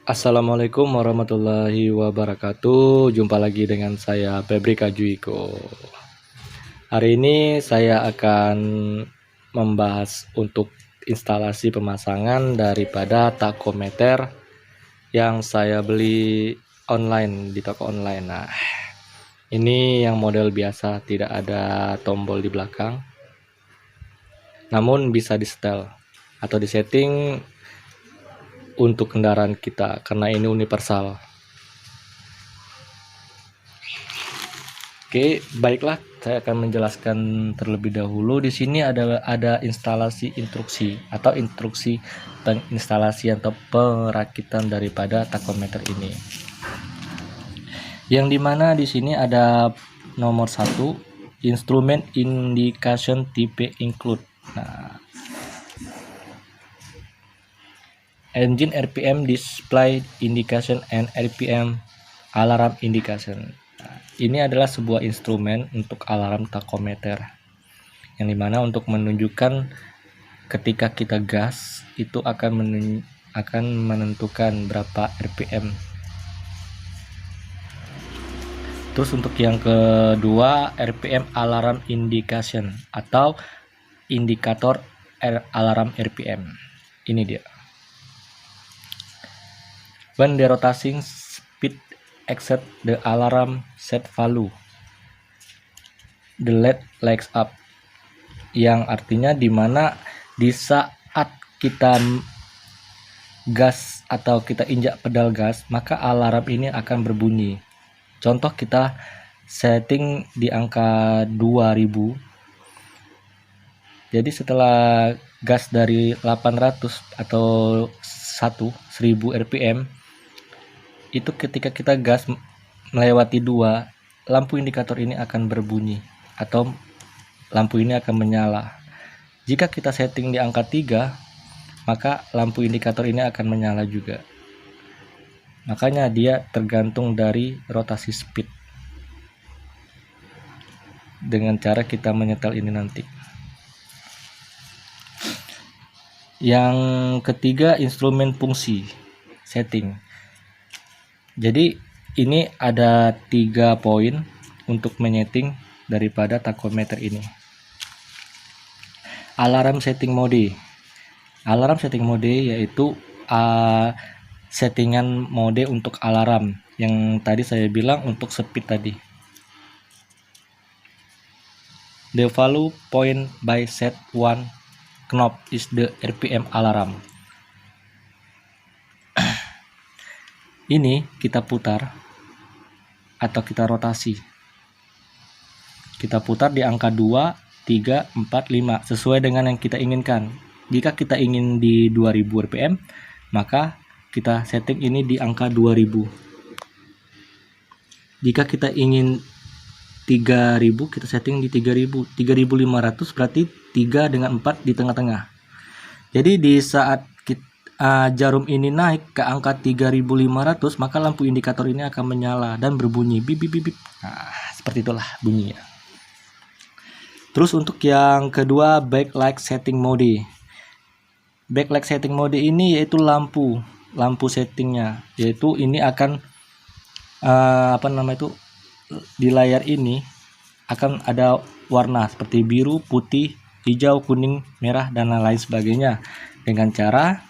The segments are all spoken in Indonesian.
Assalamualaikum warahmatullahi wabarakatuh. Jumpa lagi dengan saya Febri Kajuiko. Hari ini saya akan membahas untuk instalasi pemasangan daripada takometer yang saya beli online di toko online. Nah, ini yang model biasa, tidak ada tombol di belakang. Namun bisa di setel atau disetting untuk kendaraan kita karena ini universal. Oke, baiklah, saya akan menjelaskan terlebih dahulu. Di sini ada instalasi instruksi atau instruksi penginstalasian atau perakitan daripada takometer ini. Yang dimana di sini ada nomor 1, instrument indication type include. Nah, engine RPM display indication and RPM alarm indication. Ini adalah sebuah instrumen untuk alarm takometer, yang dimana untuk menunjukkan ketika kita gas itu akan menentukan berapa RPM. Terus untuk yang kedua, RPM alarm indication atau indikator alarm RPM. Ini dia. When the rotating speed exceed the alarm set value, the LED lights up. Yang artinya dimana di saat kita gas atau kita injak pedal gas, maka alarm ini akan berbunyi. Contoh, kita setting di angka 2000. Jadi setelah gas dari 800 atau 1000 RPM, itu ketika kita gas melewati 2, lampu indikator ini akan berbunyi atau lampu ini akan menyala. Jika kita setting di angka 3, maka lampu indikator ini akan menyala juga. Makanya dia tergantung dari rotasi speed. Dengan cara kita menyetel ini nanti. Yang ketiga, instrumen fungsi setting. Jadi ini ada 3 poin untuk menyeting daripada takometer ini. Alarm setting mode. Alarm setting mode yaitu settingan mode untuk alarm yang tadi saya bilang untuk speed tadi. The value point by set 1 knob is the RPM alarm. Ini kita putar atau kita rotasi. Kita putar di angka 2, 3, 4, 5 sesuai dengan yang kita inginkan. Jika kita ingin di 2000 RPM, maka kita setting ini di angka 2000. Jika kita ingin 3000, kita setting di 3000. 3500 berarti 3 dengan 4 di tengah-tengah. Jadi di saat jarum ini naik ke angka 3500, maka lampu indikator ini akan menyala dan berbunyi bip bip bip. Nah, seperti itulah bunyinya. Terus untuk yang kedua, backlight setting mode. Backlight setting mode ini yaitu lampu settingnya, yaitu ini akan di layar ini akan ada warna seperti biru, putih, hijau, kuning, merah, dan lain sebagainya dengan cara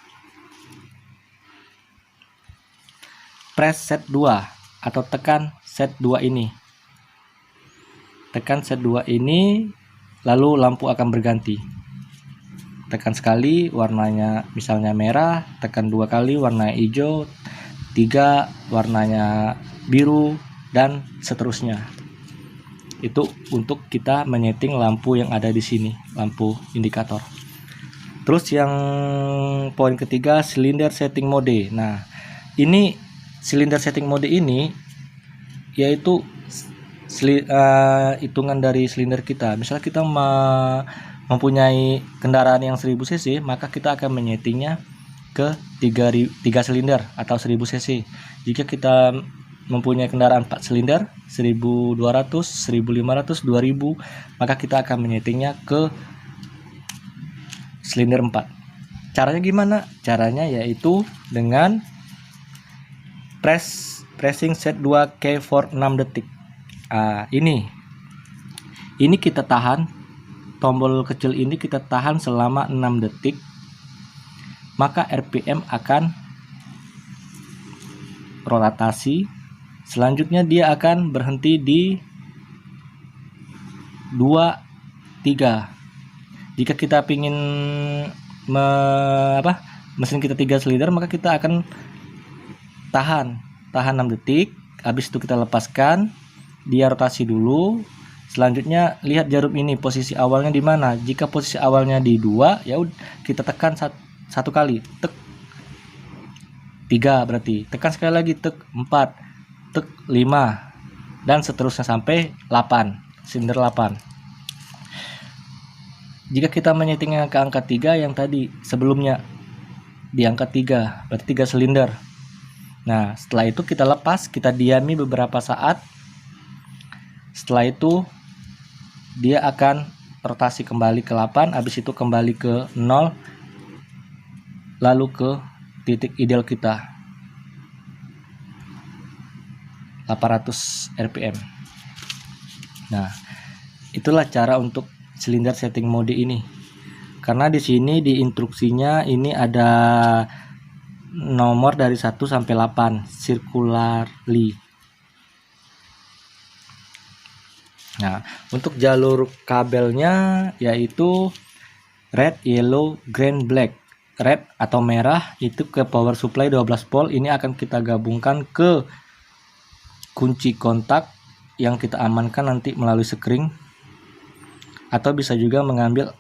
press set 2 atau tekan set 2 ini. Tekan set 2 ini, lalu lampu akan berganti. Tekan sekali warnanya misalnya merah, tekan 2 kali warna hijau, 3 warnanya biru, dan seterusnya. Itu untuk kita menyeting lampu yang ada di sini, lampu indikator. Terus yang poin ketiga, silinder setting mode. Nah, ini silinder setting mode ini yaitu hitungan dari silinder kita. Misalnya kita mempunyai kendaraan yang 1000 cc, maka kita akan menyetingnya ke 3 silinder atau 1000 cc. Jika kita mempunyai kendaraan 4 silinder 1200, 1500, 2000, maka kita akan menyetingnya ke silinder 4. Caranya gimana? Caranya yaitu dengan pressing set 2 key for 6 detik. Ini kita tahan, tombol kecil ini kita tahan selama 6 detik, maka RPM akan rotasi. Selanjutnya dia akan berhenti di 2, 3. Jika kita ingin mesin kita 3 silinder, maka kita akan tahan 6 detik. Habis itu kita lepaskan, dia rotasi dulu. Selanjutnya lihat jarum ini posisi awalnya di mana. Jika posisi awalnya di 2, ya kita tekan satu kali, tek 3 berarti. Tekan sekali lagi, tek 4, tek 5, dan seterusnya sampai 8, silinder 8. Jika kita menyetingnya ke angka 3 yang tadi sebelumnya di angka 3, berarti 3 silinder. Nah, setelah itu kita lepas, kita diami beberapa saat. Setelah itu dia akan rotasi kembali ke 8, habis itu kembali ke 0, lalu ke titik ideal kita 800 rpm. Nah, itulah cara untuk silinder setting mode ini. Karena di sini di instruksinya ini ada nomor dari 1 sampai 8 circularly. Nah, untuk jalur kabelnya yaitu red, yellow, green, black. Red atau merah itu ke power supply 12 volt. Ini akan kita gabungkan ke kunci kontak yang kita amankan nanti melalui skring, atau bisa juga mengambil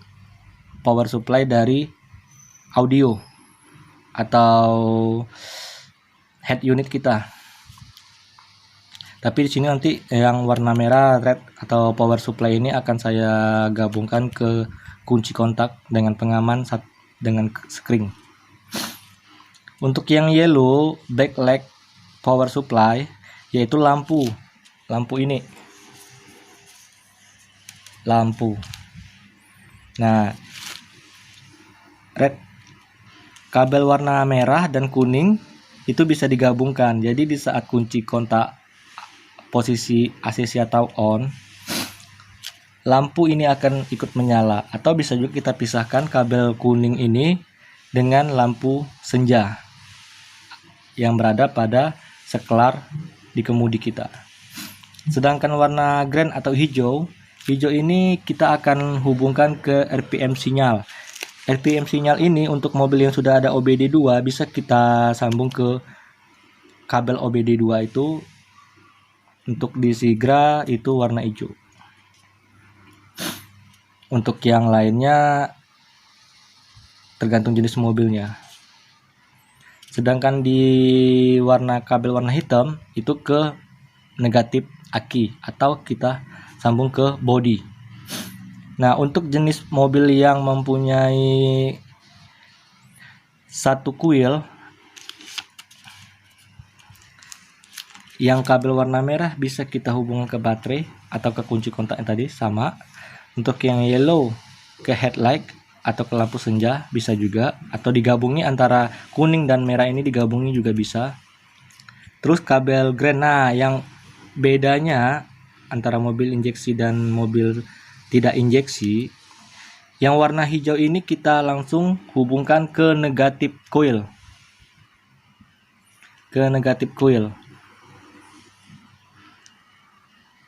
power supply dari audio atau head unit kita. Tapi di sini nanti yang warna merah red atau power supply ini akan saya gabungkan ke kunci kontak dengan pengaman dengan skring. Untuk yang yellow backlight power supply yaitu lampu ini. Nah, red kabel warna merah dan kuning itu bisa digabungkan. Jadi di saat kunci kontak posisi ACC atau on, lampu ini akan ikut menyala. Atau bisa juga kita pisahkan kabel kuning ini dengan lampu senja yang berada pada seklar di kemudi kita. Sedangkan warna green atau hijau ini kita akan hubungkan ke RPM sinyal. RPM sinyal ini untuk mobil yang sudah ada OBD2 bisa kita sambung ke kabel OBD2 itu. Untuk di Sigra itu warna hijau. Untuk yang lainnya tergantung jenis mobilnya. Sedangkan di kabel warna hitam itu ke negatif aki atau kita sambung ke body. Nah, untuk jenis mobil yang mempunyai satu kuil yang kabel warna merah bisa kita hubungkan ke baterai atau ke kunci kontak yang tadi sama. Untuk yang yellow ke headlight atau ke lampu senja bisa juga, atau digabungi antara kuning dan merah ini digabungi juga bisa. Terus kabel green, nah yang bedanya antara mobil injeksi dan mobil tidak injeksi, yang warna hijau ini kita langsung hubungkan ke negatif coil.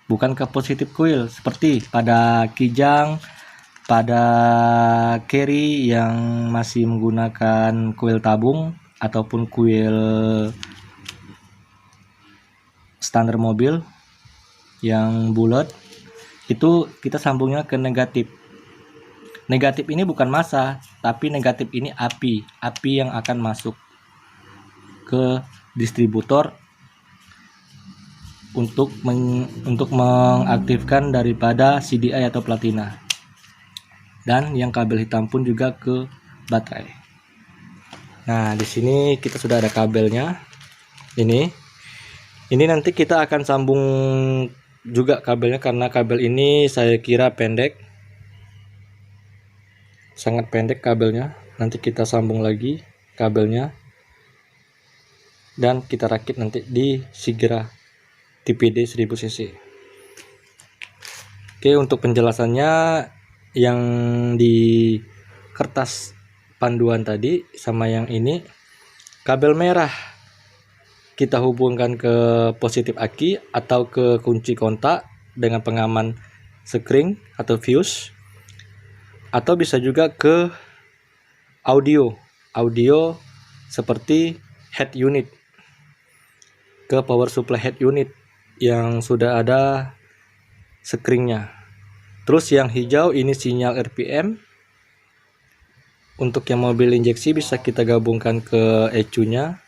Bukan ke positif coil seperti pada Kijang, pada Carry yang masih menggunakan coil tabung ataupun coil standar mobil yang bulat, itu kita sambungnya ke negatif. Negatif ini bukan massa, tapi negatif ini api yang akan masuk ke distributor untuk mengaktifkan daripada CDI atau platina. Dan yang kabel hitam pun juga ke baterai. Nah, di sini kita sudah ada kabelnya. Ini nanti kita akan sambung juga kabelnya, karena kabel ini saya kira pendek. Sangat pendek kabelnya. Nanti kita sambung lagi kabelnya. dan kita rakit nanti di Sigra TPD 1000 cc. Oke, untuk penjelasannya yang di kertas panduan tadi sama yang ini, kabel merah kita hubungkan ke positif aki atau ke kunci kontak dengan pengaman sekring atau fuse, atau bisa juga ke audio seperti head unit, ke power supply head unit yang sudah ada sekringnya. Terus yang hijau ini sinyal RPM. Untuk yang mobil injeksi bisa kita gabungkan ke ECU-nya.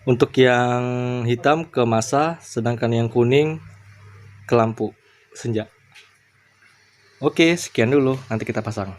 Untuk yang hitam ke massa, sedangkan yang kuning ke lampu senja. Oke, sekian dulu, nanti kita pasang.